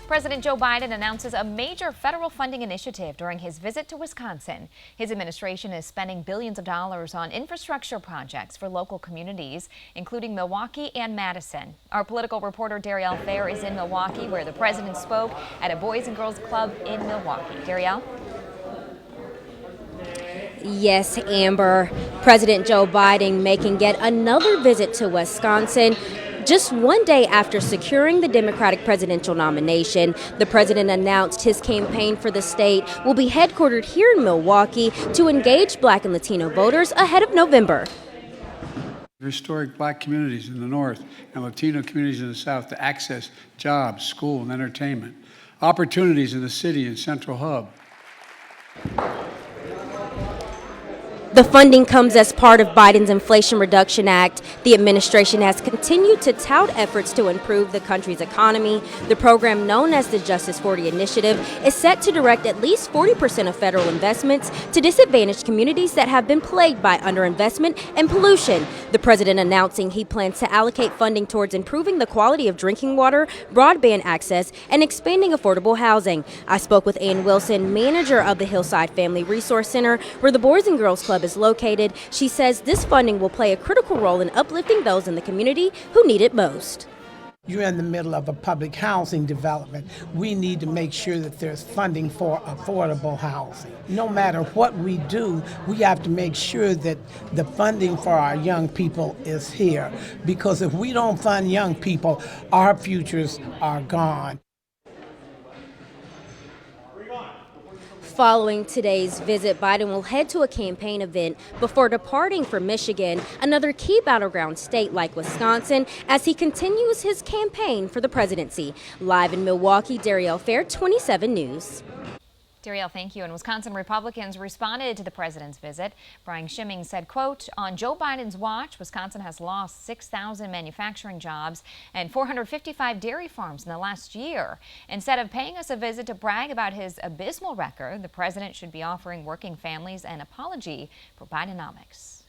President Joe Biden announces a major federal funding initiative during his visit to Wisconsin. His administration is spending billions of dollars on infrastructure projects for local communities, including Milwaukee and Madison. Our political reporter Darielle Fair is in Milwaukee, where the president spoke at a Boys and Girls Club in Milwaukee. Darielle? Yes, Amber. President Joe Biden making yet another visit to Wisconsin. Just one day after securing the Democratic presidential nomination, the president announced his campaign for the state will be headquartered here in Milwaukee to engage Black and Latino voters ahead of November. Historic Black communities in the North and Latino communities in the South to access jobs, school, and entertainment. Opportunities in the city and central hub. The funding comes as part of Biden's Inflation Reduction Act. The administration has continued to tout efforts to improve the country's economy. The program, known as the Justice 40 Initiative, is set to direct at least 40% of federal investments to disadvantaged communities that have been plagued by underinvestment and pollution. The president announcing he plans to allocate funding towards improving the quality of drinking water, broadband access, and expanding affordable housing. I spoke with Ann Wilson, manager of the Hillside Family Resource Center, where the Boys and Girls Club is located. She says this funding will play a critical role in uplifting those in the community who need it most. You're in the middle of a public housing development. We need to make sure that there's funding for affordable housing. No matter what we do, we have to make sure that the funding for our young people is here. Because if we don't fund young people, our futures are gone. Following today's visit, Biden will head to a campaign event before departing for Michigan, another key battleground state like Wisconsin, as he continues his campaign for the presidency. Live in Milwaukee, Darielle Fair, 27 News. Darielle, thank you. And Wisconsin Republicans responded to the president's visit. Brian Schimming said, quote, "On Joe Biden's watch, Wisconsin has lost 6,000 manufacturing jobs and 455 dairy farms in the last year. Instead of paying us a visit to brag about his abysmal record, the president should be offering working families an apology for Bidenomics."